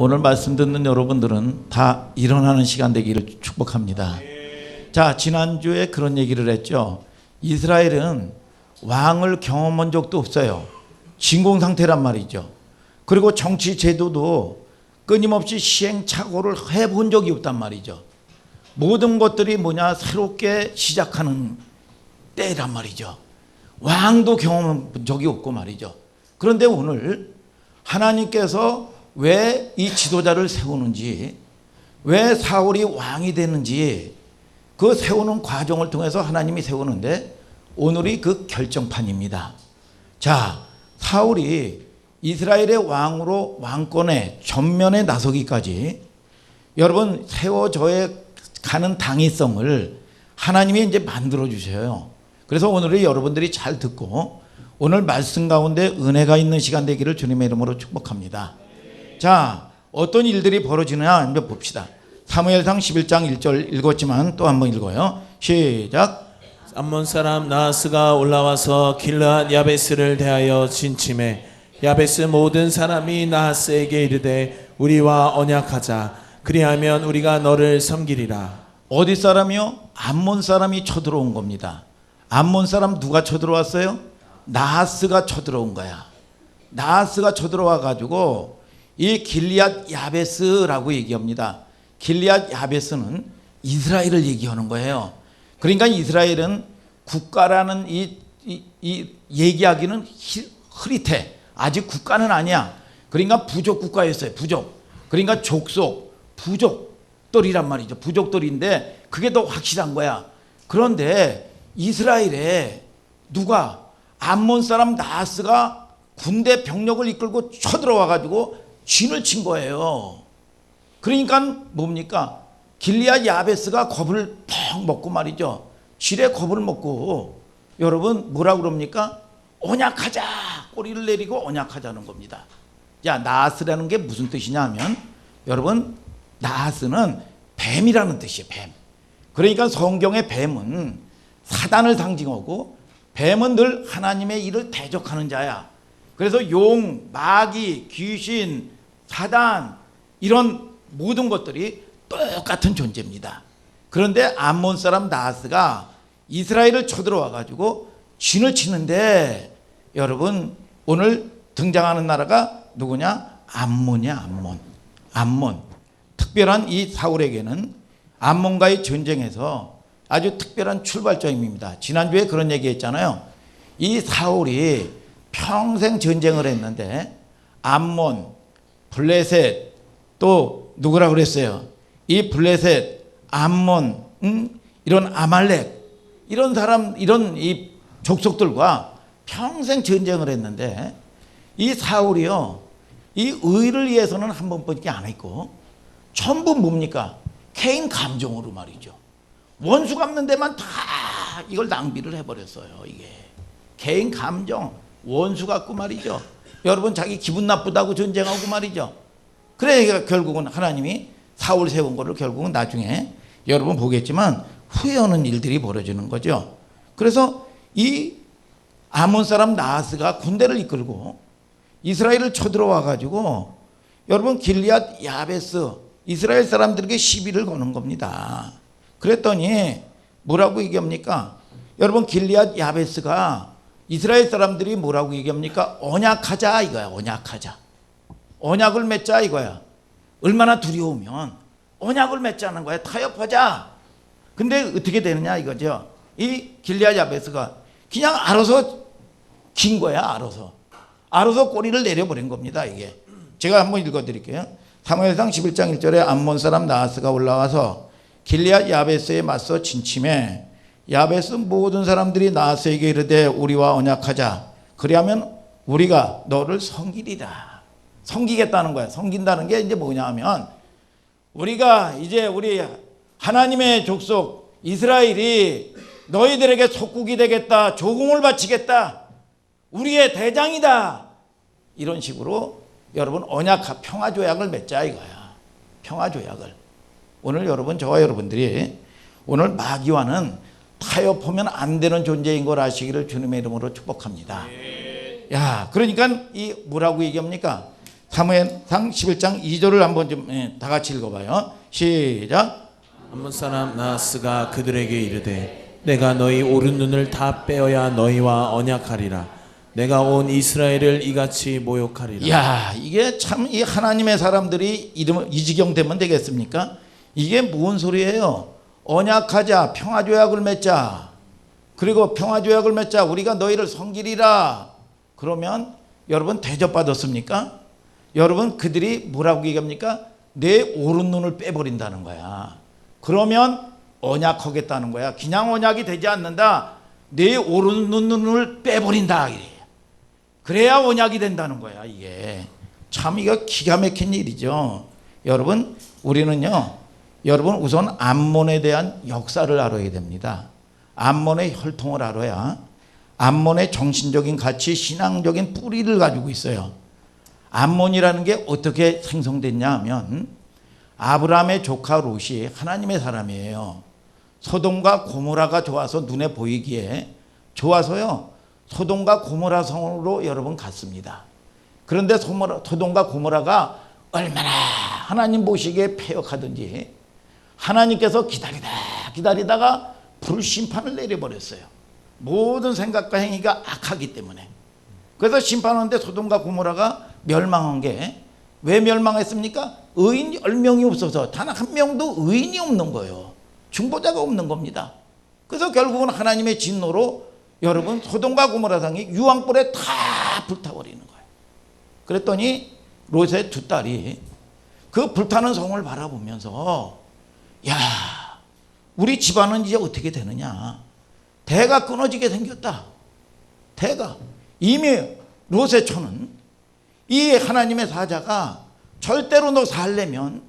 오늘 말씀 듣는 여러분들은 다 일어나는 시간 되기를 축복합니다. 자, 지난주에 그런 얘기를 했죠. 이스라엘은 왕을 경험한 적도 없어요. 진공 상태란 말이죠. 그리고 정치 제도도 끊임없이 시행착오를 해본 적이 없단 말이죠. 모든 것들이 뭐냐, 새롭게 시작하는 때란 말이죠. 왕도 경험한 적이 없고 말이죠. 그런데 오늘 하나님께서 왜 이 지도자를 세우는지, 왜 사울이 왕이 되는지 그 세우는 과정을 통해서 하나님이 세우는데 오늘이 그 결정판입니다. 자, 사울이 이스라엘의 왕으로 왕권에 전면에 나서기까지 여러분 세워져야 가는 당위성을 하나님이 이제 만들어 주셔요. 그래서 오늘은 여러분들이 잘 듣고 오늘 말씀 가운데 은혜가 있는 시간 되기를 주님의 이름으로 축복합니다. 자, 어떤 일들이 벌어지느냐 한번 봅시다. 사무엘상 11장 1절 읽었지만 또 한번 읽어요. 시작. 암몬 사람 나하스가 올라와서 길르앗 야베스를 대하여 진침해 야베스 모든 사람이 나하스에게 이르되 우리와 언약하자. 그리하면 우리가 너를 섬기리라. 어디 사람이요? 암몬 사람이 쳐들어온 겁니다. 암몬 사람 누가 쳐들어왔어요? 나하스가 쳐들어온 거야. 나하스가 쳐들어와 가지고 이 길리앗 야베스라고 얘기합니다. 길리앗 야베스는 이스라엘을 얘기하는 거예요. 그러니까 이스라엘은 국가라는 이 얘기하기는 흐릿해. 아직 국가는 아니야. 그러니까 부족 국가였어요. 부족. 그러니까 족속, 부족들이란 말이죠. 부족들인데 그게 더 확실한 거야. 그런데 이스라엘에 누가 암몬 사람 나하스가 군대 병력을 이끌고 쳐들어와 가지고 진을 친 거예요. 그러니까 뭡니까? 길리앗 야베스가 겁을 펑 먹고 말이죠. 질에 겁을 먹고 여러분 뭐라 그럽니까? 언약하자. 꼬리를 내리고 언약하자는 겁니다. 야, 나하스라는 게 무슨 뜻이냐 하면 여러분 나하스는 뱀이라는 뜻이에요. 뱀. 그러니까 성경의 뱀은 사단을 상징하고 뱀은 늘 하나님의 일을 대적하는 자야. 그래서 용, 마귀, 귀신, 사단 이런 모든 것들이 똑같은 존재입니다. 그런데 암몬 사람 나하스가 이스라엘을 쳐들어와 가지고 진을 치는데 여러분 오늘 등장하는 나라가 누구냐? 암몬이야. 암몬. 암몬. 특별한 이 사울에게는 암몬과의 전쟁에서 아주 특별한 출발점입니다. 지난주에 그런 얘기 했잖아요. 이 사울이 평생 전쟁을 했는데 암몬, 블레셋 또 누구라 그랬어요? 이 블레셋, 암몬, 이런 아말렉 이런 사람 이런 이 족속들과 평생 전쟁을 했는데 이 사울이요. 이 의를 위해서는 한 번밖에 안 했고 전부 뭡니까? 개인 감정으로 말이죠. 원수 갚는 데만 다 이걸 낭비를 해버렸어요. 이게 개인 감정, 원수 갖고 말이죠. 여러분 자기 기분 나쁘다고 전쟁하고 말이죠. 그래 결국은 하나님이 사울 세운 거를 결국은 나중에 여러분 보겠지만 후회하는 일들이 벌어지는 거죠. 그래서 이 아몬 사람 나하스가 군대를 이끌고 이스라엘을 쳐들어와 가지고 여러분 길리앗 야베스 이스라엘 사람들에게 시비를 거는 겁니다. 그랬더니 뭐라고 얘기합니까? 여러분 길리앗 야베스가 이스라엘 사람들이 뭐라고 얘기합니까? 언약하자 이거야. 언약하자. 언약을 맺자 이거야. 얼마나 두려우면 언약을 맺자는 거야. 타협하자. 근데 어떻게 되느냐 이거죠. 이 길리앗 야베스가 그냥 알아서 긴 거야. 알아서 꼬리를 내려버린 겁니다. 이게 제가 한번 읽어드릴게요. 사무엘상 11장 1절에 암몬 사람 나하스가 올라와서 길리앗 야베스에 맞서 진침해 야베스 모든 사람들이 나하스에게 이르되 우리와 언약하자. 그리하면 우리가 너를 섬기리라. 섬기겠다는 거야. 섬긴다는 게 이제 뭐냐 하면 우리가 이제 우리 하나님의 족속 이스라엘이 너희들에게 속국이 되겠다. 조공을 바치겠다. 우리의 대장이다. 이런 식으로 여러분 언약 평화조약을 맺자 이거야. 평화조약을. 오늘 여러분 저와 여러분들이 오늘 마귀와는 타협하면 안 되는 존재인 걸 아시기를 주님의 이름으로 축복합니다. 야, 그러니까 이 뭐라고 얘기합니까? 사무엘상 11장 2절을 한번 좀 다 같이 읽어봐요. 시작. 암몬 사람 나하스가 그들에게 이르되 내가 너희 오른 눈을 다 빼어야 너희와 언약하리라. 내가 온 이스라엘을 이같이 모욕하리라. 야, 이게 참 이 하나님의 사람들이 이 지경 되면 되겠습니까? 이게 무슨 소리예요? 언약하자, 평화조약을 맺자. 그리고 평화조약을 맺자. 우리가 너희를 섬기리라. 그러면 여러분 대접받았습니까? 여러분 그들이 뭐라고 얘기합니까? 내 오른 눈을 빼버린다는 거야. 그러면 언약하겠다는 거야. 그냥 언약이 되지 않는다. 내 오른 눈을 빼버린다. 그래야 언약이 된다는 거야. 이게 참 이거 기가 막힌 일이죠. 여러분 우리는요, 여러분 우선 암몬에 대한 역사를 알아야 됩니다. 암몬의 혈통을 알아야 암몬의 정신적인 가치, 신앙적인 뿌리를 가지고 있어요. 암몬이라는 게 어떻게 생성됐냐 하면 아브라함의 조카 롯이 하나님의 사람이에요. 소돔과 고모라가 좋아서 눈에 보이기에 좋아서요, 소돔과 고모라 성으로 여러분 갔습니다. 그런데 소돔과 고모라가 얼마나 하나님 보시기에 패역하든지 하나님께서 기다리다가 불심판을 내려버렸어요. 모든 생각과 행위가 악하기 때문에. 그래서 심판하는데 소돔과 고모라가 멸망한 게 왜 멸망했습니까? 의인 10명이 없어서 단 한 명도 의인이 없는 거예요. 중보자가 없는 겁니다. 그래서 결국은 하나님의 진노로 여러분 소돔과 고모라 성이 유황불에 다 불타버리는 거예요. 그랬더니 롯의 두 딸이 그 불타는 성을 바라보면서 야, 우리 집안은 이제 어떻게 되느냐. 대가 끊어지게 생겼다. 대가. 이미 롯의 처는 이 하나님의 사자가 절대로 너 살려면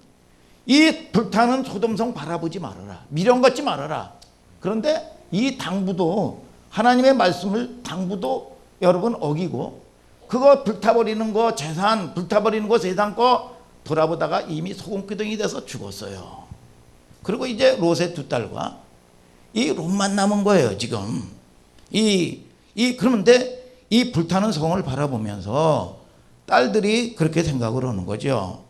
이 불타는 소돔성 바라보지 말아라. 미련 갖지 말아라. 그런데 이 당부도 하나님의 말씀을 당부도 여러분 어기고 그거 불타버리는 거 재산, 불타버리는 거 세상 거 돌아보다가 이미 소금기둥이 돼서 죽었어요. 그리고 이제 롯의 두 딸과 이 롯만 남은 거예요 지금. 그런데 이 불타는 성을 바라보면서 딸들이 그렇게 생각을 하는 거죠.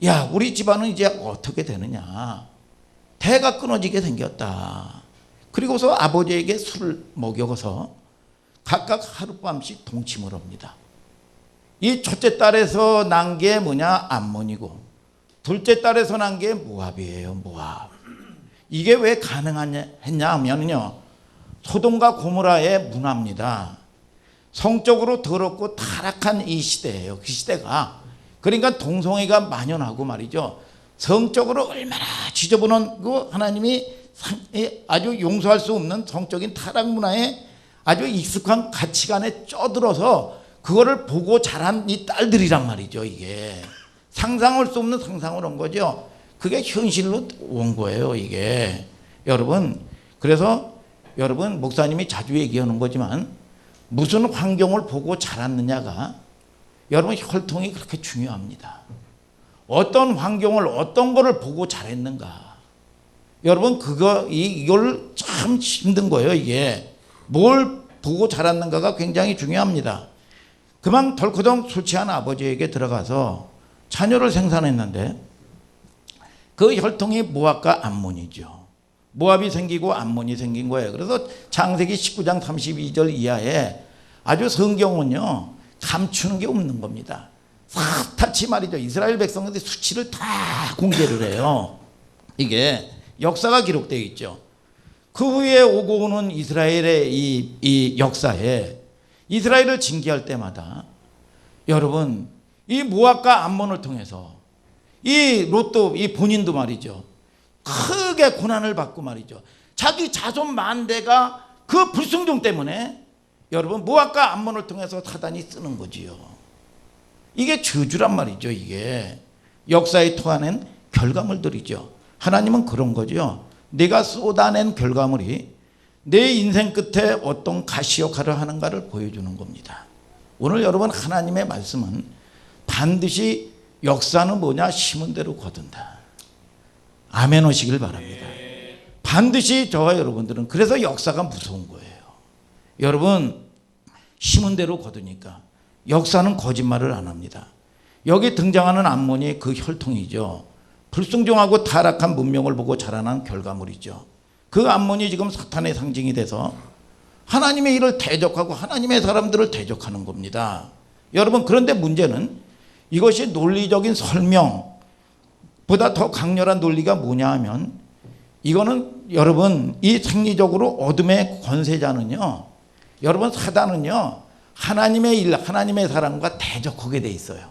야, 우리 집안은 이제 어떻게 되느냐. 대가 끊어지게 생겼다. 그리고서 아버지에게 술을 먹여서 각각 하룻밤씩 동침을 합니다. 이 첫째 딸에서 난 게 뭐냐? 암몬이고 둘째 딸에서 난 게 모압이에요. 모압. 이게 왜 가능했냐 하면요, 소돔과 고모라의 문화입니다. 성적으로 더럽고 타락한 이 시대예요. 그 시대가. 그러니까 동성애가 만연하고 말이죠. 성적으로 얼마나 지저분한 그 하나님이 아주 용서할 수 없는 성적인 타락 문화에 아주 익숙한 가치관에 쪄들어서 그거를 보고 자란 이 딸들이란 말이죠. 이게 상상할 수 없는 상상을 한 거죠. 그게 현실로 온 거예요. 이게 여러분, 그래서 여러분 목사님이 자주 얘기하는 거지만 무슨 환경을 보고 자랐느냐가 여러분 혈통이 그렇게 중요합니다. 어떤 환경을 어떤 거를 보고 자랐는가. 여러분 이걸 참 힘든 거예요. 이게 뭘 보고 자랐는가가 굉장히 중요합니다. 그만 덜커덩 술 취한 아버지에게 들어가서 자녀를 생산했는데 그 혈통이 모압과 암몬이죠. 모압이 생기고 암몬이 생긴 거예요. 그래서 창세기 19장 32절 이하에 아주 성경은요 감추는 게 없는 겁니다. 샅샅이 말이죠. 이스라엘 백성들이 수치를 다 공개를 해요. 이게 역사가 기록되어 있죠. 그 후에 오고 오는 이스라엘의 이 역사에 이스라엘을 징계할 때마다 여러분 이 모압과 암몬을 통해서 이 롯도 이 본인도 말이죠. 크게 고난을 받고 말이죠. 자기 자손 만대가 그 불순종 때문에 여러분 모압과 암몬을 통해서 사단이 쓰는 거지요. 이게 저주란 말이죠. 이게 역사에 토해낸 결과물들이죠. 하나님은 그런 거죠. 내가 쏟아낸 결과물이 내 인생 끝에 어떤 가시 역할을 하는가를 보여주는 겁니다. 오늘 여러분 하나님의 말씀은 반드시 역사는 뭐냐? 심은 대로 거둔다. 아멘 하시길 바랍니다. 반드시 저와 여러분들은 그래서 역사가 무서운 거예요. 여러분 심은 대로 거두니까 역사는 거짓말을 안 합니다. 여기 등장하는 암몬이 그 혈통이죠. 불순종하고 타락한 문명을 보고 자라난 결과물이죠. 그 암몬이 지금 사탄의 상징이 돼서 하나님의 일을 대적하고 하나님의 사람들을 대적하는 겁니다. 여러분, 그런데 문제는 이것이 논리적인 설명보다 더 강렬한 논리가 뭐냐 하면, 이거는 여러분, 이 생리적으로 어둠의 권세자는요, 여러분, 사단은요, 하나님의 일, 하나님의 사람과 대적하게 돼 있어요.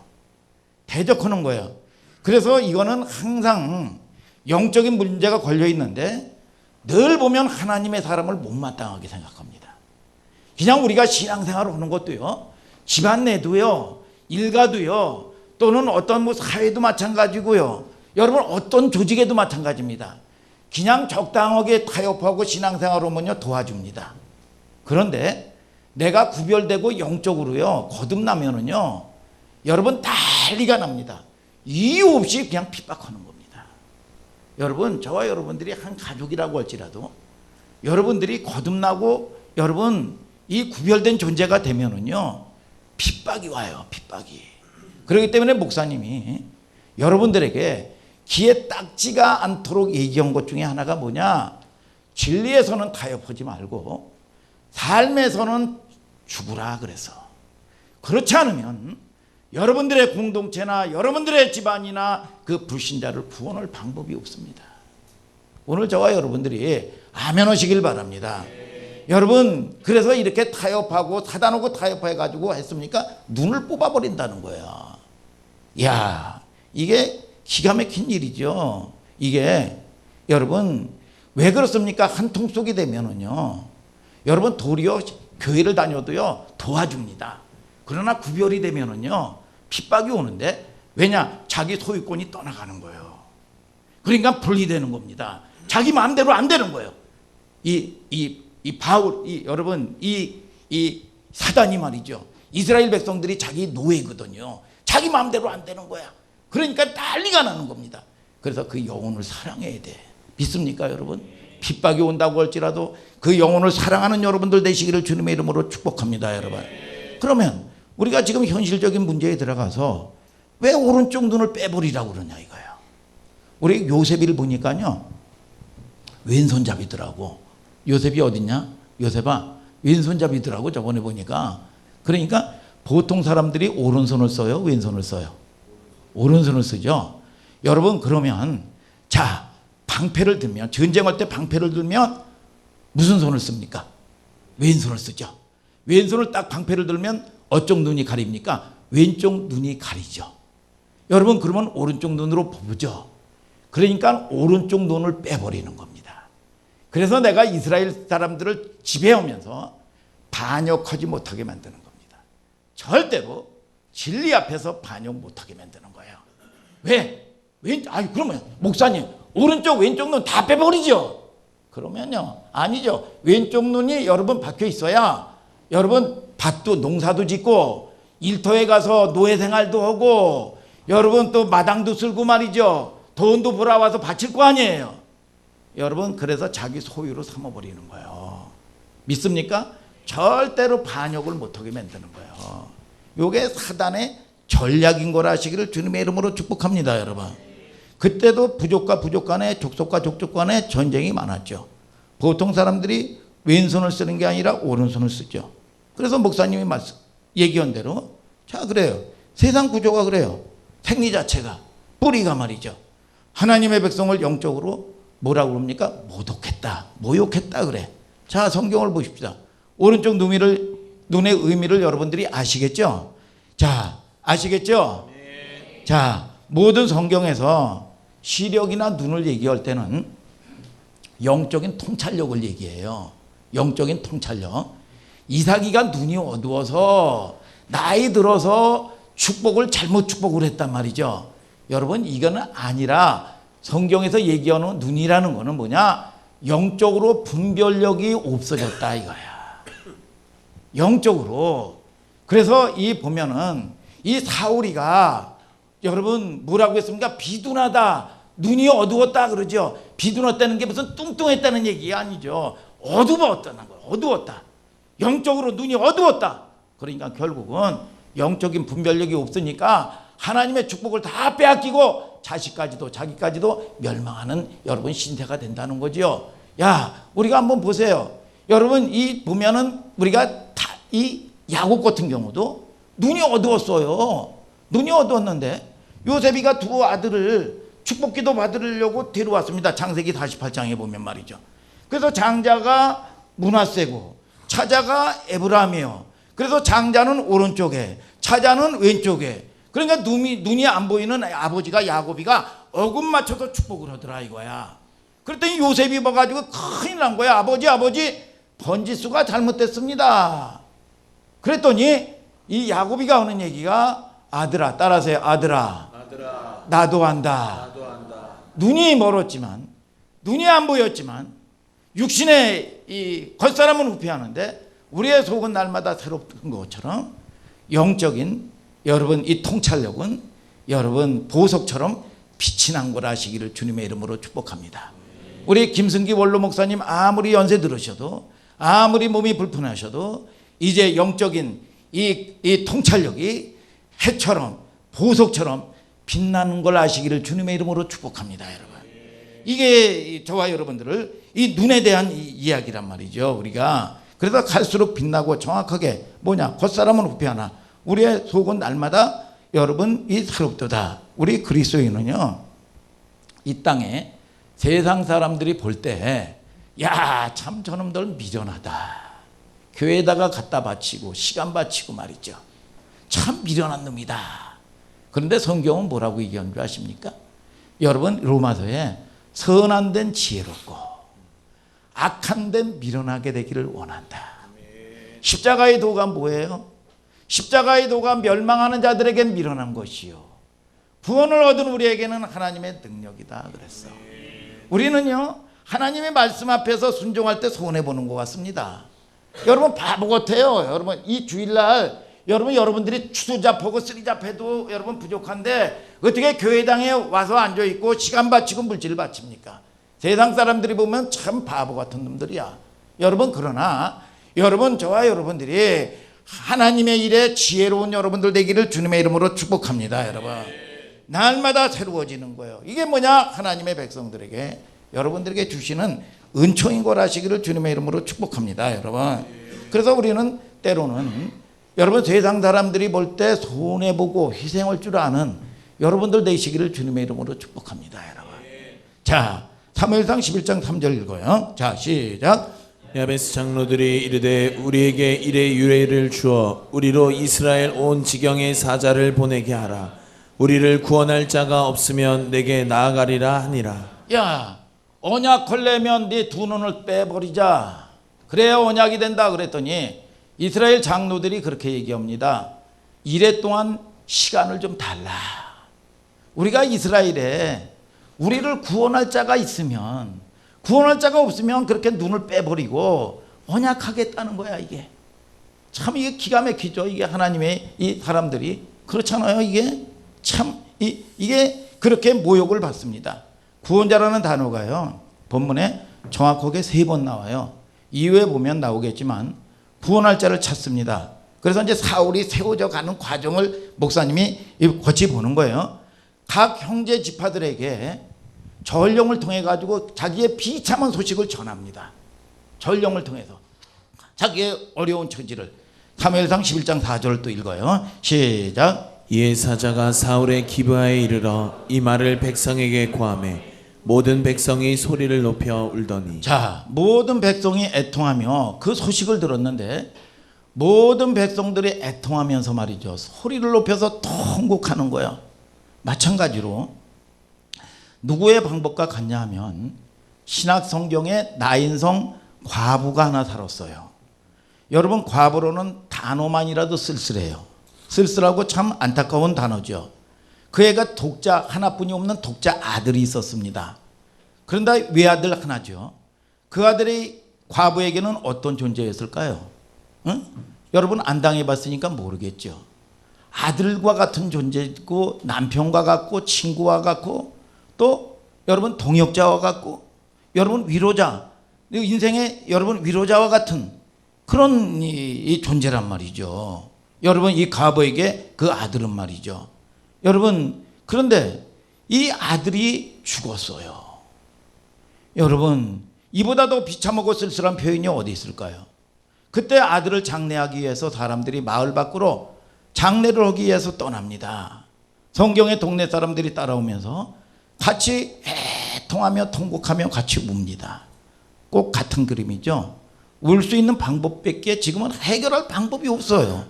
대적하는 거예요. 그래서 이거는 항상 영적인 문제가 걸려 있는데 늘 보면 하나님의 사람을 못마땅하게 생각합니다. 그냥 우리가 신앙생활을 하는 것도요, 집안 내도요, 일가도요, 또는 어떤 뭐 사회도 마찬가지고요, 여러분 어떤 조직에도 마찬가지입니다. 그냥 적당하게 타협하고 신앙생활을 하면요 도와줍니다. 그런데 내가 구별되고 영적으로요 거듭나면은요, 여러분 난리가 납니다. 이유 없이 그냥 핍박하는 겁니다. 여러분, 저와 여러분들이 한 가족이라고 할지라도 여러분들이 거듭나고 여러분 이 구별된 존재가 되면은요 핍박이 와요. 핍박이. 그렇기 때문에 목사님이 여러분들에게 귀에 딱지가 않도록 얘기한 것 중에 하나가 뭐냐, 진리에서는 타협하지 말고 삶에서는 죽으라 그래서. 그렇지 않으면 여러분들의 공동체나 여러분들의 집안이나 그 불신자를 구원할 방법이 없습니다. 오늘 저와 여러분들이 아멘 하시길 바랍니다. 여러분, 그래서 이렇게 타협하고 사단하고 타협해가지고 했습니까? 눈을 뽑아버린다는 거야. 이야, 이게 기가 막힌 일이죠. 이게 여러분 왜 그렇습니까? 한 통 속이 되면은요, 여러분 도리어 교회를 다녀도요 도와줍니다. 그러나 구별이 되면은요 핍박이 오는데, 왜냐? 자기 소유권이 떠나가는 거예요. 그러니까 분리되는 겁니다. 자기 마음대로 안 되는 거예요. 여러분 이 사단이 말이죠, 이스라엘 백성들이 자기 노예거든요. 자기 마음대로 안 되는 거야. 그러니까 난리가 나는 겁니다. 그래서 그 영혼을 사랑해야 돼. 믿습니까 여러분? 핍박이 온다고 할지라도 그 영혼을 사랑하는 여러분들 되시기를 주님의 이름으로 축복합니다. 여러분, 그러면 우리가 지금 현실적인 문제에 들어가서 왜 오른쪽 눈을 빼버리라고 그러냐 이거예요. 우리 요셉을 보니까요 왼손잡이더라고. 요셉이 어딨냐? 요셉아 왼손잡이더라고 저번에 보니까. 그러니까 보통 사람들이 오른손을 써요, 왼손을 써요? 오른손을 쓰죠. 여러분, 그러면 자, 방패를 들면, 전쟁할 때 방패를 들면 무슨 손을 씁니까? 왼손을 쓰죠. 왼손을 딱 방패를 들면 어쪽 눈이 가립니까? 왼쪽 눈이 가리죠. 여러분, 그러면 오른쪽 눈으로 보죠. 그러니까 오른쪽 눈을 빼버리는 겁니다. 그래서 내가 이스라엘 사람들을 지배하면서 반역하지 못하게 만드는 겁니다. 절대로 진리 앞에서 반역 못하게 만드는 거예요. 왜? 그러면 목사님 오른쪽 왼쪽 눈 다 빼버리죠. 그러면요 아니죠. 왼쪽 눈이 여러분 박혀 있어야 여러분 밭도 농사도 짓고 일터에 가서 노예 생활도 하고 여러분 또 마당도 쓸고 말이죠. 돈도 벌어와서 바칠 거 아니에요. 여러분, 그래서 자기 소유로 삼아버리는 거예요. 믿습니까? 절대로 반역을 못하게 만드는 거예요. 이게 사단의 전략인 거라 하시기를 주님의 이름으로 축복합니다. 여러분, 그때도 부족과 부족 간에, 족속과 족족 간에 전쟁이 많았죠. 보통 사람들이 왼손을 쓰는 게 아니라 오른손을 쓰죠. 그래서 목사님이 얘기한 대로, 자, 그래요. 세상 구조가 그래요. 생리 자체가, 뿌리가 말이죠, 하나님의 백성을 영적으로 뭐라고 그럽니까? 모욕했다 그래. 자, 성경을 보십시다. 오른쪽 눈의 의미를 여러분들이 아시겠죠? 자, 아시겠죠? 네. 자, 모든 성경에서 시력이나 눈을 얘기할 때는 영적인 통찰력을 얘기해요. 영적인 통찰력. 이삭이가 눈이 어두워서 나이 들어서 축복을 잘못 축복을 했단 말이죠. 여러분, 이거는 아니라 성경에서 얘기하는 눈이라는 거는 뭐냐? 영적으로 분별력이 없어졌다 이거야. 영적으로. 그래서 이 보면은 이 사울이가 여러분 뭐라고 했습니까? 비둔하다, 눈이 어두웠다 그러죠. 비둔했다는 게 무슨 뚱뚱했다는 얘기가 아니죠. 어두웠다는 거예요. 어두웠다. 영적으로 눈이 어두웠다. 그러니까 결국은 영적인 분별력이 없으니까 하나님의 축복을 다 빼앗기고 자식까지도 자기까지도 멸망하는 여러분 신세가 된다는 거지요. 야, 우리가 한번 보세요. 여러분 이 보면은 우리가 다 이 야곱 같은 경우도 눈이 어두웠어요. 눈이 어두웠는데 요셉이가 두 아들을 축복기도 받으려고 데려왔습니다. 창세기 48장에 보면 말이죠. 그래서 장자가 므낫세고 차자가 에브라임이요. 그래서 장자는 오른쪽에 차자는 왼쪽에. 그러니까 눈이 안 보이는 아버지가 야곱이가 어금 맞춰서 축복을 하더라 이거야. 그랬더니 요셉이 봐가지고 큰일 난 거야. 아버지 번지수가 잘못됐습니다. 그랬더니 이 야곱이가 하는 얘기가 아들아 따라서요. 아들아 나도 안다. 눈이 멀었지만 눈이 안 보였지만 육신의 이 겉사람은 후패하는데 우리의 속은 날마다 새롭던 것처럼 영적인 여러분 이 통찰력은 여러분 보석처럼 빛이 난 거라시기를 주님의 이름으로 축복합니다. 우리 김승기 원로 목사님 아무리 연세 들으셔도 아무리 몸이 불편하셔도 이제 영적인 이 통찰력이 해처럼 보석처럼 빛나는 걸 아시기를 주님의 이름으로 축복합니다. 여러분 이게 저와 여러분들을 이 눈에 대한 이야기란 말이죠. 우리가 그래서 갈수록 빛나고 정확하게 뭐냐 겉사람은 후패하나 우리의 속은 날마다 여러분 이 새롭도다. 우리 그리스도인은요 이 땅에 세상 사람들이 볼 때 야 참 저놈들 미련하다. 교회에다가 갖다 바치고 시간 바치고 말이죠. 참 미련한 놈이다. 그런데 성경은 뭐라고 얘기하는 줄 아십니까? 여러분 로마서에 선한 데는 지혜롭고 악한 데는 미련하게 되기를 원한다. 십자가의 도가 뭐예요? 십자가의 도가 멸망하는 자들에겐 미련한 것이요 구원을 얻은 우리에게는 하나님의 능력이다 그랬어. 우리는요 하나님의 말씀 앞에서 순종할 때 손해보는 것 같습니다. 여러분 바보 같아요. 여러분 이 주일날 여러분들이 추수잡하고 쓰리잡해도 여러분 부족한데 어떻게 교회당에 와서 앉아있고 시간 바치고 물질을 바칩니까? 세상 사람들이 보면 참 바보 같은 놈들이야. 여러분 그러나 여러분 저와 여러분들이 하나님의 일에 지혜로운 여러분들 되기를 주님의 이름으로 축복합니다. 여러분 날마다 새로워지는 거예요. 이게 뭐냐? 하나님의 백성들에게 여러분들에게 주시는 은총인 걸 아시기를 주님의 이름으로 축복합니다. 여러분 그래서 우리는 때로는 여러분 세상 사람들이 볼 때 손해보고 희생할 줄 아는 여러분들 되시기를 주님의 이름으로 축복합니다. 여러분 자 사무엘상 11장 3절 읽어요. 자 시작. 야베스 장로들이 이르되 우리에게 일의 유례를 주어 우리로 이스라엘 온 지경의 사자를 보내게 하라. 우리를 구원할 자가 없으면 내게 나아가리라 하니라. 야 언약 걸려면 네 두 눈을 빼버리자. 그래야 언약이 된다 그랬더니 이스라엘 장로들이 그렇게 얘기합니다. 이래 동안 시간을 좀 달라. 우리가 이스라엘에 우리를 구원할 자가 있으면 구원할 자가 없으면 그렇게 눈을 빼버리고 언약하겠다는 거야. 이게 참 이게 기가 막히죠. 이게 하나님의 이 사람들이 그렇잖아요. 이게 참 이게 그렇게 모욕을 받습니다. 구원자라는 단어가요 본문에 정확하게 3번 나와요. 이후에 보면 나오겠지만 구원할 자를 찾습니다. 그래서 이제 사울이 세워져 가는 과정을 목사님이 거치 보는 거예요. 각 형제 지파들에게 전령을 통해 가지고 자기의 비참한 소식을 전합니다. 전령을 통해서 자기의 어려운 처지를. 사무엘상 11장 4절을 또 읽어요. 시작. 이에 사자가 사울의 기브아에 이르러 이 말을 백성에게 고하매 모든 백성이 소리를 높여 울더니. 자, 모든 백성이 애통하며 그 소식을 들었는데 모든 백성들이 애통하면서 말이죠 소리를 높여서 통곡하는 거야. 마찬가지로 누구의 방법과 같냐 하면 신약 성경에 나인성 과부가 하나 살았어요. 여러분 과부로는 단어만이라도 쓸쓸해요. 쓸쓸하고 참 안타까운 단어죠. 그 애가 독자 하나뿐이 없는 독자 아들이 있었습니다. 그런데 외아들 하나죠. 그 아들이 과부에게는 어떤 존재였을까요? 응? 여러분 안 당해봤으니까 모르겠죠. 아들과 같은 존재고 남편과 같고 친구와 같고 또 여러분 동역자와 같고 여러분 위로자 인생의 여러분 위로자와 같은 그런 이 존재란 말이죠. 여러분 이 과부에게 그 아들은 말이죠 여러분, 그런데 이 아들이 죽었어요. 여러분, 이보다 더 비참하고 쓸쓸한 표현이 어디 있을까요? 그때 아들을 장례하기 위해서 사람들이 마을 밖으로 장례를 하기 위해서 떠납니다. 성경의 동네 사람들이 따라오면서 같이 애통하며 통곡하며 같이 웁니다. 꼭 같은 그림이죠. 울 수 있는 방법밖에 지금은 해결할 방법이 없어요.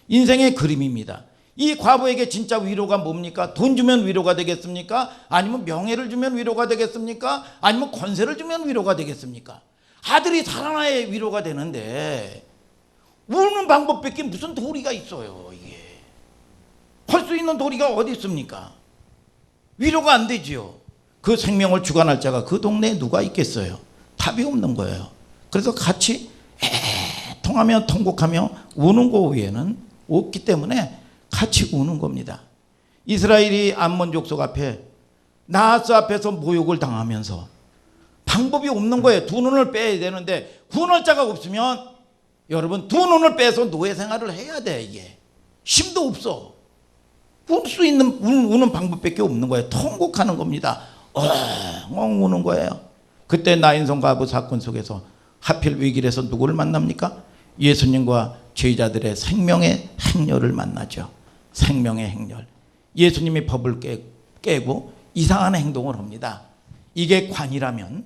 인생의 그림입니다. 이 과부에게 진짜 위로가 뭡니까? 돈 주면 위로가 되겠습니까? 아니면 명예를 주면 위로가 되겠습니까? 아니면 권세를 주면 위로가 되겠습니까? 아들이 살아나야 위로가 되는데 우는 방법밖에 무슨 도리가 있어요. 이게 할 수 있는 도리가 어디 있습니까? 위로가 안 되지요. 그 생명을 주관할 자가 그 동네에 누가 있겠어요? 답이 없는 거예요. 그래서 같이 애통하며 통곡하며 우는 거 외에는 없기 때문에 같이 우는 겁니다. 이스라엘이 암몬 족속 앞에 나하스 앞에서 모욕을 당하면서 방법이 없는 거예요. 두 눈을 빼야 되는데 구원할 자가 없으면 여러분 두 눈을 빼서 노예 생활을 해야 돼. 이게 힘도 없어. 울 수 있는 우는 방법밖에 없는 거예요. 통곡하는 겁니다. 엉엉 우는 거예요. 그때 나인성 과부 사건 속에서 하필 위기에서 누구를 만납니까? 예수님과 죄자들의 생명의 행렬을 만나죠. 생명의 행렬. 예수님이 법을 깨고 이상한 행동을 합니다. 이게 관이라면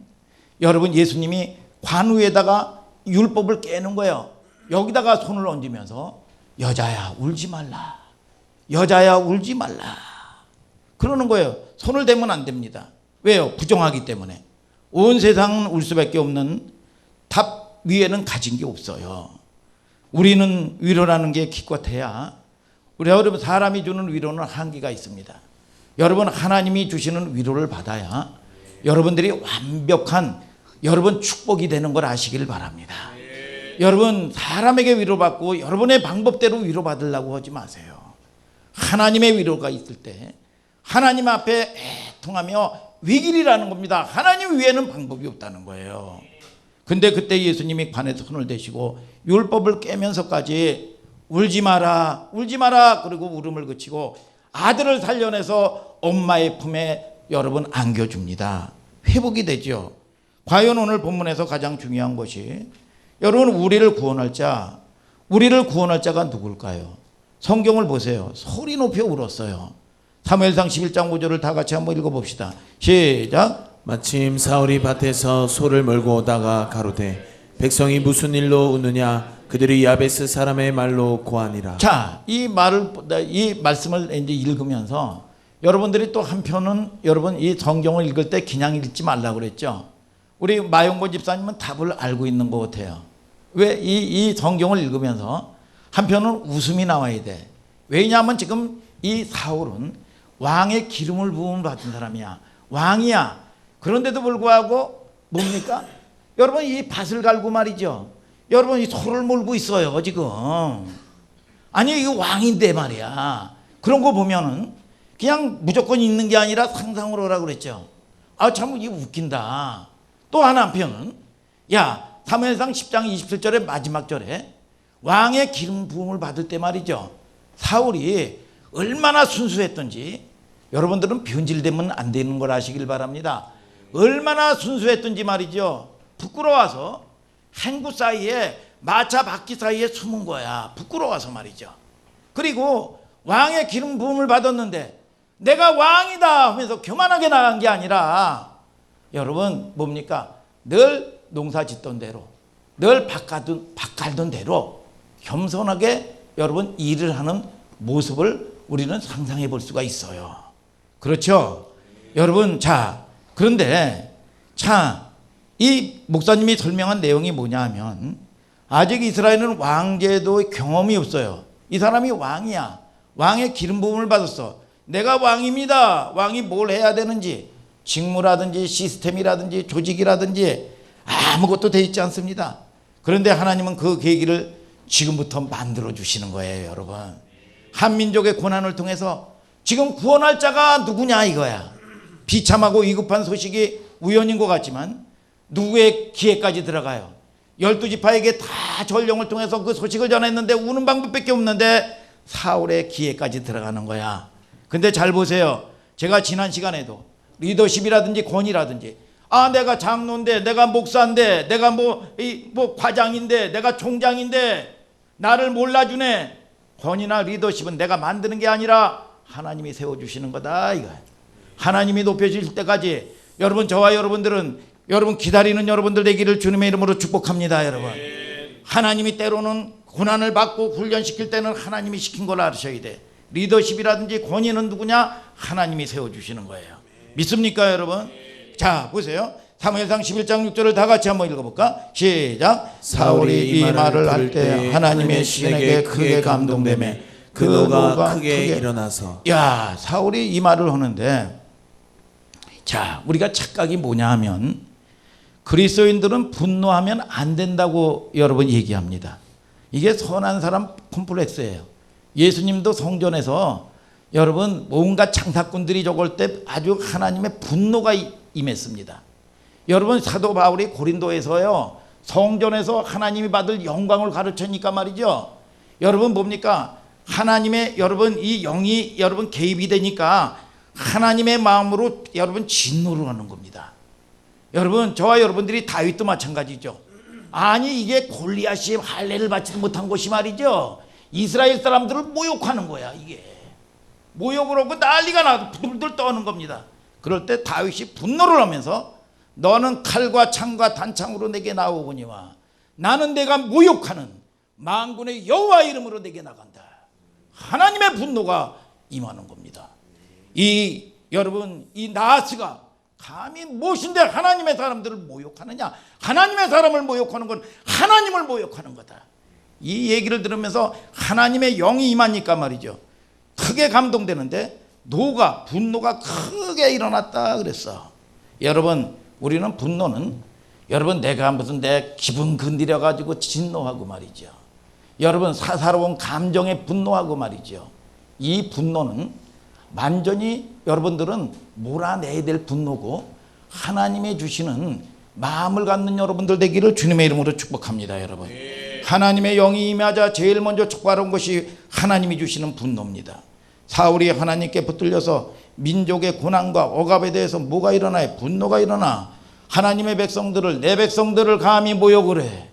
여러분 예수님이 관 위에다가 율법을 깨는 거예요. 여기다가 손을 얹으면서 여자야 울지 말라. 여자야 울지 말라. 그러는 거예요. 손을 대면 안 됩니다. 왜요? 부정하기 때문에. 온 세상은 울 수밖에 없는 답 위에는 가진 게 없어요. 우리는 위로라는 게 기껏해야 우리 여러분 사람이 주는 위로는 한계가 있습니다. 여러분 하나님이 주시는 위로를 받아야 여러분들이 완벽한 여러분 축복이 되는 걸 아시길 바랍니다. 여러분 사람에게 위로받고 여러분의 방법대로 위로받으려고 하지 마세요. 하나님의 위로가 있을 때 하나님 앞에 애통하며 위길이라는 겁니다. 하나님 위에는 방법이 없다는 거예요. 근데 그때 예수님이 관에서 손을 대시고 율법을 깨면서까지 울지 마라 울지 마라 그리고 울음을 그치고 아들을 살려내서 엄마의 품에 여러분 안겨줍니다. 회복이 되죠. 과연 오늘 본문에서 가장 중요한 것이 여러분 우리를 구원할 자가 누굴까요? 성경을 보세요. 소리 높여 울었어요. 사무엘상 11장 5절을 다 같이 한번 읽어봅시다. 시작. 마침 사울이 밭에서 소를 몰고 오다가 가로되 백성이 무슨 일로 우느냐 그들이 야베스 사람의 말로 고하니라. 자, 이 말씀을 이제 읽으면서 여러분들이 또 한편은 여러분 이 성경을 읽을 때 그냥 읽지 말라고 그랬죠. 우리 마용곤 집사님은 답을 알고 있는 것 같아요. 왜 이 성경을 읽으면서 한편은 웃음이 나와야 돼. 왜냐하면 지금 이 사울은 왕의 기름을 부음을 받은 사람이야. 왕이야. 그런데도 불구하고 뭡니까? 여러분 이 밭을 갈고 말이죠. 여러분 이 소를 몰고 있어요 지금. 아니 이거 왕인데 말이야. 그런 거 보면은 그냥 무조건 있는 게 아니라 상상으로 하라고 그랬죠. 아 참 이거 웃긴다. 또 하나 한편은 야 사무엘상 10장 27절의 마지막 절에 왕의 기름 부음을 받을 때 말이죠. 사울이 얼마나 순수했던지 여러분들은 변질되면 안 되는 걸 아시길 바랍니다. 얼마나 순수했던지 말이죠. 부끄러워서 행구 사이에 마차 바퀴 사이에 숨은 거야. 부끄러워서 말이죠. 그리고 왕의 기름 부음을 받았는데 내가 왕이다 하면서 교만하게 나간 게 아니라 여러분 뭡니까? 늘 농사 짓던 대로 늘 밭 갈던 대로 겸손하게 여러분 일을 하는 모습을 우리는 상상해 볼 수가 있어요. 그렇죠? 여러분 자 그런데 자 이 목사님이 설명한 내용이 뭐냐 하면 아직 이스라엘은 왕제도 경험이 없어요. 이 사람이 왕이야. 왕의 기름 부음을 받았어. 내가 왕입니다. 왕이 뭘 해야 되는지 직무라든지 시스템이라든지 조직이라든지 아무것도 돼 있지 않습니다. 그런데 하나님은 그 계기를 지금부터 만들어 주시는 거예요. 여러분 한민족의 고난을 통해서 지금 구원할 자가 누구냐 이거야. 비참하고 위급한 소식이 우연인 것 같지만 누구의 귀에까지 들어가요. 12지파에게 다 전령을 통해서 그 소식을 전했는데 우는 방법밖에 없는데 사울의 귀에까지 들어가는 거야. 근데 잘 보세요. 제가 지난 시간에도 리더십이라든지 권위라든지 내가 장로인데 내가 목사인데 내가 뭐 과장인데 내가 총장인데 나를 몰라주네. 권위나 리더십은 내가 만드는 게 아니라 하나님이 세워주시는 거다 이거. 하나님이 높여주실 때까지 여러분, 저와 여러분들은 여러분 기다리는 여러분들 되기를 주님의 이름으로 축복합니다. 여러분, 하나님이 때로는 고난을 받고 훈련시킬 때는 하나님이 시킨 걸 아셔야 돼. 리더십이라든지 권위는 누구냐? 하나님이 세워주시는 거예요. 믿습니까 여러분? 자 보세요. 사무엘상 11장 6절을 다 같이 한번 읽어볼까? 시작. 사울이 이 말을 할 때 하나님의 신에게 크게 감동되매 그 노가 크게 일어나서. 야, 사울이 이 말을 하는데, 자 우리가 착각이 뭐냐 하면 그리스도인들은 분노하면 안 된다고 여러분 얘기합니다. 이게 선한 사람 콤플렉스예요. 예수님도 성전에서 여러분 뭔가 창사꾼들이 저걸 때 아주 하나님의 분노가 임했습니다. 여러분 사도 바울이 고린도에서요 성전에서 하나님이 받을 영광을 가르치니까 말이죠. 여러분 뭡니까? 하나님의 여러분 이 영이 여러분 개입이 되니까 하나님의 마음으로 여러분 진노를 하는 겁니다. 여러분 저와 여러분들이 다윗도 마찬가지죠. 아니 이게 골리앗이 할례를 받지도 못한 것이 말이죠. 이스라엘 사람들을 모욕하는 거야. 이게 모욕을 하고 난리가 나고 부들부들 떠는 겁니다. 그럴 때 다윗이 분노를 하면서 너는 칼과 창과 단창으로 내게 나오거니와 나는 내가 모욕하는 만군의 여호와 이름으로 내게 나간다. 하나님의 분노가 임하는 겁니다. 이 여러분 이 나하스가 감히 무엇인데 하나님의 사람들을 모욕하느냐? 하나님의 사람을 모욕하는 건 하나님을 모욕하는 거다. 이 얘기를 들으면서 하나님의 영이 임하니까 말이죠. 크게 감동되는데 분노가 크게 일어났다 그랬어. 여러분 우리는 분노는 여러분 내가 무슨 내 기분 건드려 가지고 진노하고 말이죠. 여러분 사사로운 감정에 분노하고 말이죠. 이 분노는 완전히 여러분들은 몰아내야 될 분노고 하나님의 주시는 마음을 갖는 여러분들 되기를 주님의 이름으로 축복합니다. 여러분 하나님의 영이 임하자 제일 먼저 촉발한 것이 하나님이 주시는 분노입니다. 사울이 하나님께 붙들려서 민족의 고난과 억압에 대해서 뭐가 일어나요? 분노가 일어나. 하나님의 백성들을 내 백성들을 감히 모욕을 해.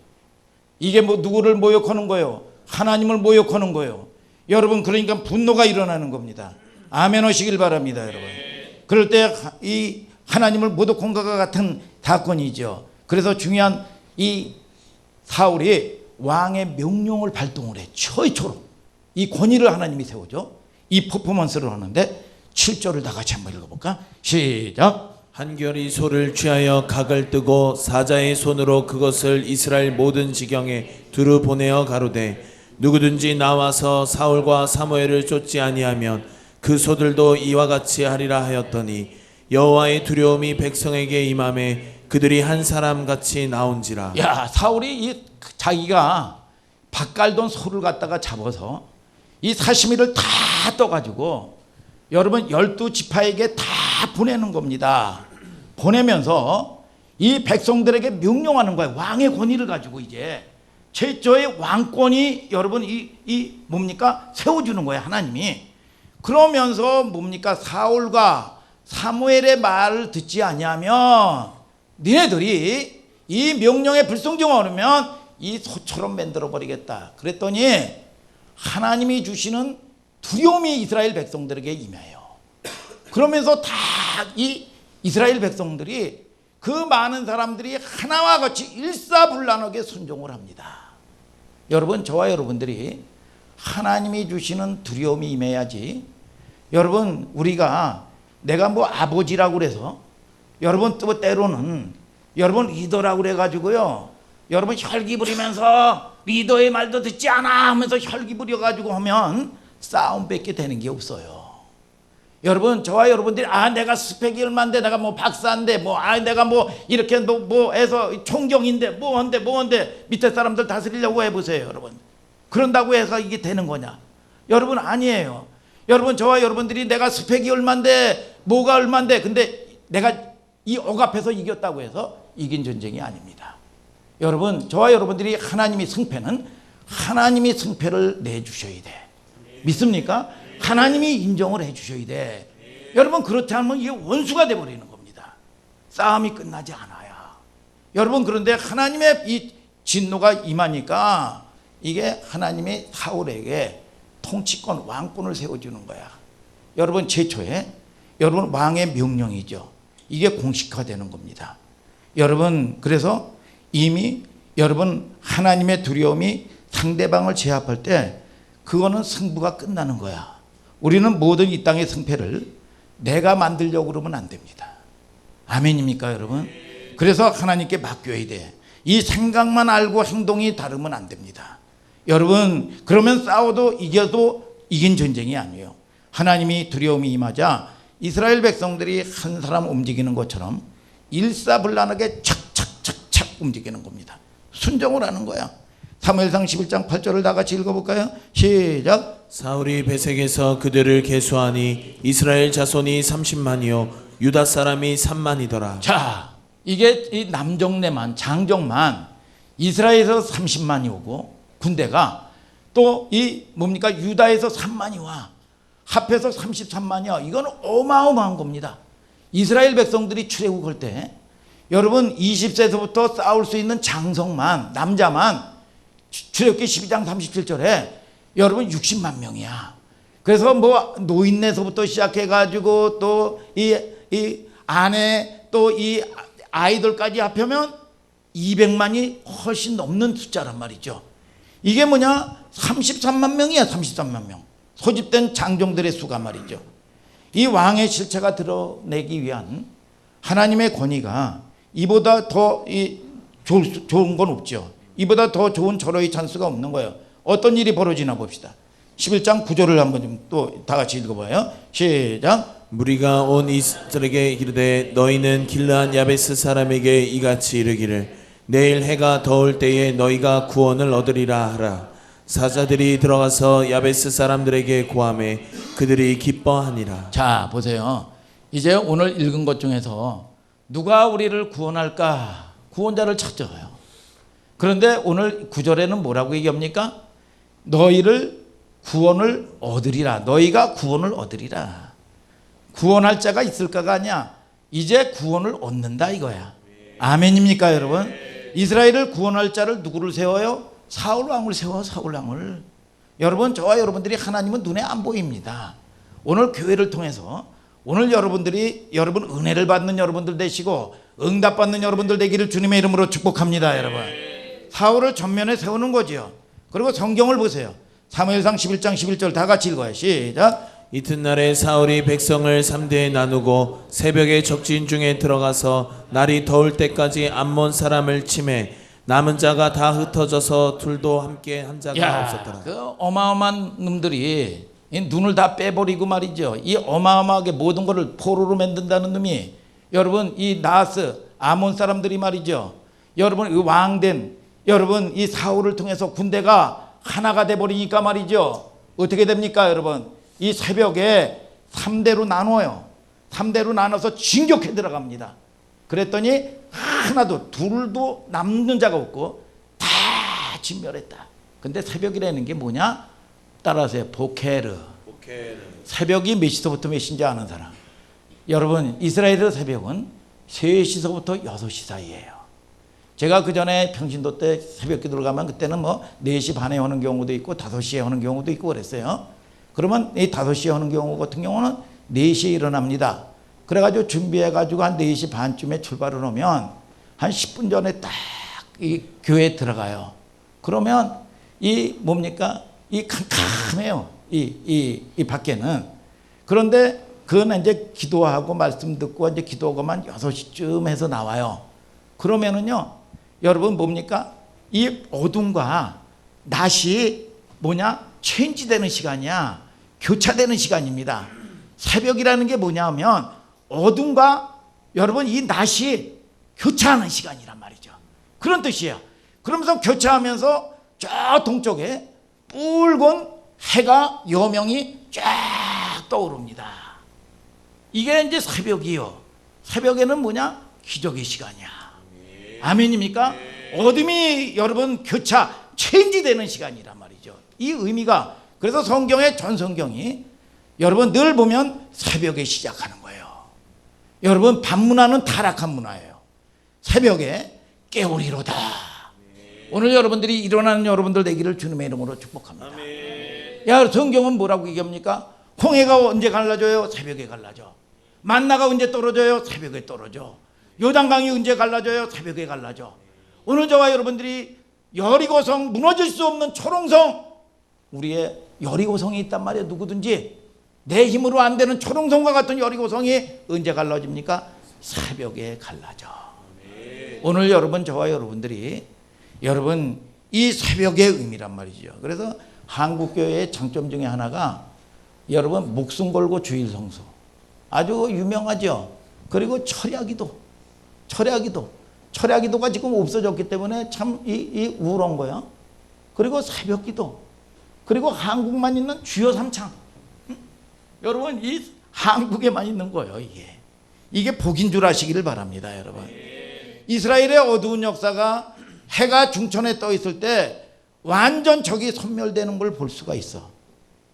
이게 뭐 누구를 모욕하는 거예요? 하나님을 모욕하는 거예요. 여러분 그러니까 분노가 일어나는 겁니다. 아멘 하시길 바랍니다. 여러분 그럴 때 이 하나님을 모독한 것과 같은 사건이죠. 그래서 중요한 이 사울이 왕의 명령을 발동을 해. 최초로 이 권위를 하나님이 세우죠. 이 퍼포먼스를 하는데 7절을 다 같이 한번 읽어볼까? 시작. 한결이 소를 취하여 각을 뜨고 사자의 손으로 그것을 이스라엘 모든 지경에 두루 보내어 가로되 누구든지 나와서 사울과 사무엘을 쫓지 아니하면 그 소들도 이와 같이 하리라 하였더니 여호와의 두려움이 백성에게 임함에 그들이 한 사람 같이 나온지라. 야, 사울이 자기가 밭갈던 소를 갖다가 잡아서 이 사시미를 다 떠가지고 여러분 12지파에게 다 보내는 겁니다. 보내면서 이 백성들에게 명령하는 거예요. 왕의 권위를 가지고 이제 최초의 왕권이 여러분 이 뭡니까? 세워주는 거예요. 하나님이. 그러면서 뭡니까? 사울과 사무엘의 말을 듣지 아니하면 니네들이 이 명령에 불순종하면 이 소처럼 만들어 버리겠다. 그랬더니 하나님이 주시는 두려움이 이스라엘 백성들에게 임해요. 그러면서 다 이 이스라엘 백성들이 그 많은 사람들이 하나와 같이 일사불란하게 순종을 합니다. 여러분 저와 여러분들이 하나님이 주시는 두려움이 임해야지. 여러분 우리가 내가 뭐 아버지라고 그래서 여러분 또 때로는 여러분 리더라고 그래가지고요 여러분 혈기 부리면서 리더의 말도 듣지 않아 하면서 혈기 부려가지고 하면 싸움밖에 되는 게 없어요. 여러분 저와 여러분들이 내가 스펙이 얼마인데 내가 뭐 박사인데 내가 뭐 이렇게 뭐 해서 총경인데 뭐한데 밑에 사람들 다스리려고 해보세요. 여러분 그런다고 해서 이게 되는 거냐? 여러분 아니에요. 여러분 저와 여러분들이 내가 스펙이 얼마인데 뭐가 얼마인데 근데 내가 이 억압해서 이겼다고 해서 이긴 전쟁이 아닙니다. 여러분 저와 여러분들이 하나님이 승패를 내주셔야 돼. 믿습니까? 하나님이 인정을 해 주셔야 돼. 여러분 그렇지 않으면 이게 원수가 돼버리는 겁니다. 싸움이 끝나지 않아요. 여러분 그런데 하나님의 이 진노가 임하니까 이게 하나님이 사울에게 통치권 왕권을 세워주는 거야. 여러분 최초에 여러분 왕의 명령이죠. 이게 공식화되는 겁니다. 여러분 그래서 이미 여러분 하나님의 두려움이 상대방을 제압할 때 그거는 승부가 끝나는 거야. 우리는 모든 이 땅의 승패를 내가 만들려고 그러면 안 됩니다. 아멘입니까 여러분? 그래서 하나님께 맡겨야 돼. 이 생각만 알고 행동이 다르면 안 됩니다. 여러분 그러면 싸워도 이겨도 이긴 전쟁이 아니에요. 하나님이 두려움이 임하자 이스라엘 백성들이 한 사람 움직이는 것처럼 일사불란하게 착착착착 움직이는 겁니다. 순종을 하는 거야. 사무엘상 11장 8절을 다 같이 읽어볼까요? 시작. 사울이 베색에서 그들을 계수하니 이스라엘 자손이 30만이요 유다 사람이 3만이더라. 자, 이게 이 남정네만 장정만 이스라엘에서 30만이 오고 군대가 또 이 뭡니까 유다에서 3만이 와. 합해서 33만이야. 이건 어마어마한 겁니다. 이스라엘 백성들이 출애굽할 때 여러분 20세서부터 싸울 수 있는 장성만 남자만 출애굽기 12장 37절에 여러분 60만 명이야. 그래서 뭐 노인네서부터 시작해 가지고 또 이 아내 또 이 아이들까지 합하면 200만이 훨씬 넘는 숫자란 말이죠. 이게 뭐냐? 33만 명이야. 33만 명. 소집된 장정들의 수가 말이죠. 이 왕의 실체가 드러내기 위한 하나님의 권위가 이보다 더 좋은 건 없죠. 이보다 더 좋은 절호의 찬스가 없는 거예요. 어떤 일이 벌어지나 봅시다. 11장 9절을 한번 좀 또 다 같이 읽어봐요. 시작. 무리가 온 이스라엘에게 이르되 너희는 길르앗 야베스 사람에게 이같이 이르기를 내일 해가 더울 때에 너희가 구원을 얻으리라 하라. 사자들이 들어가서 야베스 사람들에게 고하매 그들이 기뻐하니라. 자 보세요. 이제 오늘 읽은 것 중에서 누가 우리를 구원할까? 구원자를 찾아요. 그런데 오늘 9절에는 뭐라고 얘기합니까? 너희를 구원을 얻으리라. 너희가 구원을 얻으리라. 구원할 자가 있을까가 아니야. 이제 구원을 얻는다 이거야. 아멘입니까 여러분? 이스라엘을 구원할 자를 누구를 세워요? 사울 왕을 세워. 사울 왕을. 여러분 저와 여러분들이 하나님은 눈에 안 보입니다. 오늘 교회를 통해서 오늘 여러분들이 여러분 은혜를 받는 여러분들 되시고 응답받는 여러분들 되기를 주님의 이름으로 축복합니다. 여러분 사울을 전면에 세우는 거지요. 그리고 성경을 보세요. 사무엘상 11장 11절 다 같이 읽어요. 시작. 이튿날에 사울이 백성을 3대에 나누고 새벽에 적진 중에 들어가서 날이 더울 때까지 암몬 사람을 치매 남은 자가 다 흩어져서 둘도 함께 한 자가 없었더라. 그 어마어마한 놈들이 이 눈을 다 빼버리고 말이죠. 이 어마어마하게 모든 것을 포로로 만든다는 놈이 여러분 이 나하스 아몬 사람들이 말이죠. 여러분 이 왕된 여러분 이 사울을 통해서 군대가 하나가 돼버리니까 말이죠. 어떻게 됩니까 여러분? 이 새벽에 3대로 나눠요. 3대로 나눠서 진격해 들어갑니다. 그랬더니 하나도 둘도 남는 자가 없고 다 진멸했다. 근데 새벽이라는 게 뭐냐? 따라하세요. 보케르. 새벽이 몇 시서부터 몇 시인지 아는 사람. 여러분 이스라엘의 새벽은 3시서부터 6시 사이예요. 제가 그 전에 평신도 때 새벽 기도를 가면 그때는 뭐 4시 반에 하는 경우도 있고 5시에 하는 경우도 있고 그랬어요. 그러면 이 5시에 하는 경우 같은 경우는 4시에 일어납니다. 그래가지고 준비해가지고 한 4시 반쯤에 출발을 하면 한 10분 전에 딱 이 교회에 들어가요. 그러면 이 뭡니까? 이 캄캄해요. 이 밖에는. 그런데 그건 이제 기도하고 말씀 듣고 이제 기도하고만 6시쯤 해서 나와요. 그러면은요, 여러분 뭡니까? 이 어둠과 낮이 뭐냐? 체인지되는 시간이야. 교차되는 시간입니다. 새벽이라는 게 뭐냐면 어둠과 여러분 이 낮이 교차하는 시간이란 말이죠. 그런 뜻이에요. 그러면서 교차하면서 저 동쪽에 붉은 해가 여명이 쫙 떠오릅니다. 이게 이제 새벽이요. 새벽에는 뭐냐? 기적의 시간이야. 아멘입니까? 어둠이 여러분 교차 체인지되는 시간이란 말이죠. 이 의미가 그래서 성경의 전 성경이 여러분 늘 보면 새벽에 시작하는 거예요. 여러분 밤문화는 타락한 문화예요. 새벽에 깨우리로다. 오늘 여러분들이 일어나는 여러분들 되기를 주님의 이름으로 축복합니다. 야, 성경은 뭐라고 얘기합니까? 홍해가 언제 갈라져요? 새벽에 갈라져. 만나가 언제 떨어져요? 새벽에 떨어져. 요단강이 언제 갈라져요? 새벽에 갈라져. 오늘 저와 여러분들이 여리고성, 무너질 수 없는 초롱성, 우리의 여리고성이 있단 말이에요. 누구든지 내 힘으로 안 되는 초롱성과 같은 여리고성이 언제 갈라집니까? 새벽에 갈라져. 오늘 여러분, 저와 여러분들이 여러분 이 새벽의 의미란 말이죠. 그래서 한국교회의 장점 중에 하나가 여러분 목숨 걸고 주일 성수 아주 유명하죠. 그리고 철야기도가 지금 없어졌기 때문에 참 이 우울한 거야. 그리고 새벽기도, 그리고 한국만 있는 주여 삼창. 여러분 이 한국에만 있는 거예요. 이게 복인 줄 아시기를 바랍니다. 여러분 이스라엘의 어두운 역사가 해가 중천에 떠 있을 때 완전 적이 소멸되는 걸 볼 수가 있어.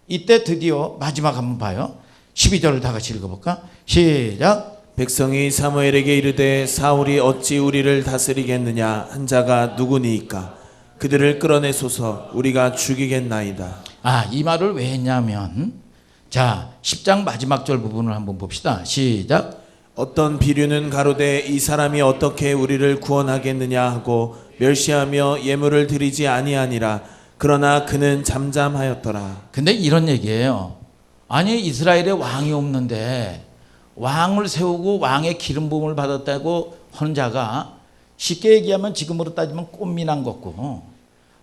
이때 드디어 마지막 한번 봐요. 12절을 다 같이 읽어볼까? 시작. 백성이 사무엘에게 이르되 사울이 어찌 우리를 다스리겠느냐 한 자가 누구니이까 그들을 끌어내소서 우리가 죽이겠나이다. 이 말을 왜 했냐면 자 10장 마지막 절 부분을 한번 봅시다. 시작. 어떤 비류는 가로되 이 사람이 어떻게 우리를 구원하겠느냐 하고 멸시하며 예물을 드리지 아니하니라. 그러나 그는 잠잠하였더라. 근데 이런 얘기예요. 아니 이스라엘에 왕이 없는데 왕을 세우고 왕의 기름 부음을 받았다고 하는 자가 쉽게 얘기하면 지금으로 따지면 꽃미남 같고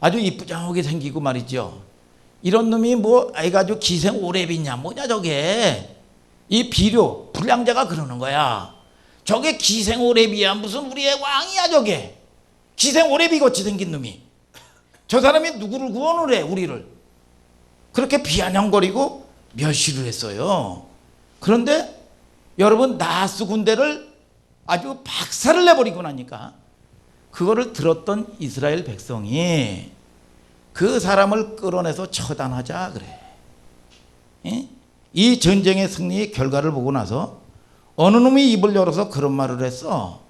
아주 이쁘장하게 생기고 말이죠. 이런 놈이 뭐 아주 기생 오랩이냐 뭐냐 저게. 이 비료 불량자가 그러는 거야. 저게 기생 오랩이야 무슨 우리의 왕이야 저게. 기생 오랩이 같이 생긴 놈이. 저 사람이 누구를 구원을 해 우리를. 그렇게 비아냥거리고 멸시를 했어요. 그런데 여러분 나하스 군대를 아주 박살을 내버리고 나니까 그거를 들었던 이스라엘 백성이 그 사람을 끌어내서 처단하자 그래. 이 전쟁의 승리의 결과를 보고 나서 어느 놈이 입을 열어서 그런 말을 했어.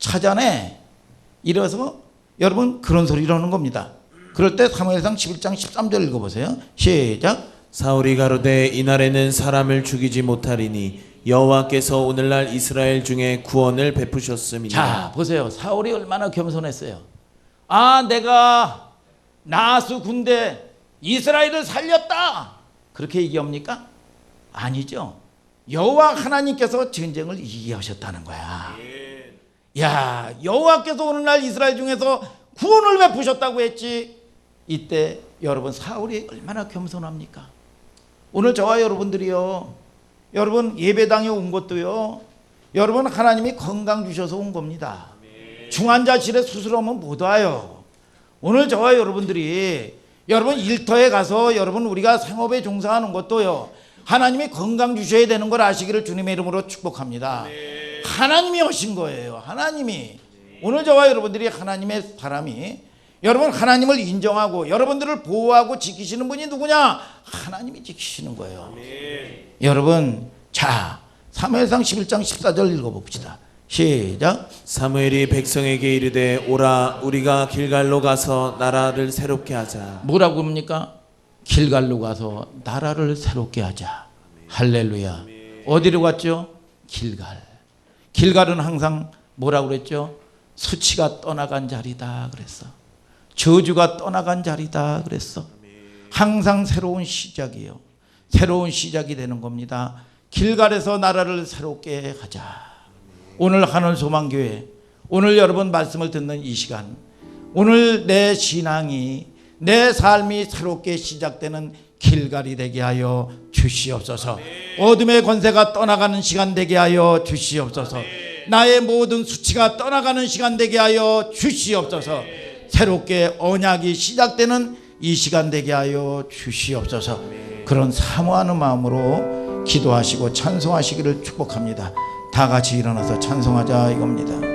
찾아내. 이래서 여러분 그런 소리를 하는 겁니다. 그럴 때 사무엘상 11장 13절 읽어보세요. 시작. 사울이 가로되 이날에는 사람을 죽이지 못하리니 여호와께서 오늘날 이스라엘 중에 구원을 베푸셨음이니라. 자 보세요. 사울이 얼마나 겸손했어요. 내가 나하스 군대 이스라엘을 살렸다 그렇게 얘기합니까? 아니죠. 여호와 하나님께서 전쟁을 이기게 하셨다는 거야. 야 여호와께서 오늘날 이스라엘 중에서 구원을 베푸셨다고 했지. 이때 여러분 사울이 얼마나 겸손합니까? 오늘 저와 여러분들이요, 여러분 예배당에 온 것도요, 여러분 하나님이 건강 주셔서 온 겁니다. 중환자실에 수술하면 못 와요. 오늘 저와 여러분들이 여러분 일터에 가서 여러분 우리가 생업에 종사하는 것도요, 하나님이 건강 주셔야 되는 걸 아시기를 주님의 이름으로 축복합니다. 하나님이 하신 거예요. 하나님이. 오늘 저와 여러분들이 하나님의 사람이, 여러분 하나님을 인정하고 여러분들을 보호하고 지키시는 분이 누구냐? 하나님이 지키시는 거예요. 여러분 자 사무엘상 11장 14절 읽어봅시다. 시작. 사무엘이 백성에게 이르되 오라 우리가 길갈로 가서 나라를 새롭게 하자. 뭐라고 합니까? 길갈로 가서 나라를 새롭게 하자. 할렐루야. 어디로 갔죠? 길갈. 길갈은 항상 뭐라고 그랬죠? 수치가 떠나간 자리다 그랬어. 저주가 떠나간 자리다 그랬어. 항상 새로운 시작이에요. 새로운 시작이 되는 겁니다. 길갈에서 나라를 새롭게 하자. 오늘 하늘소망교회, 오늘 여러분 말씀을 듣는 이 시간, 오늘 내 신앙이, 내 삶이 새롭게 시작되는 길갈이 되게 하여 주시옵소서. 어둠의 권세가 떠나가는 시간 되게 하여 주시옵소서. 나의 모든 수치가 떠나가는 시간 되게 하여 주시옵소서. 새롭게 언약이 시작되는 이 시간 되게 하여 주시옵소서. 그런 사모하는 마음으로 기도하시고 찬송하시기를 축복합니다. 다 같이 일어나서 찬송하자 이겁니다.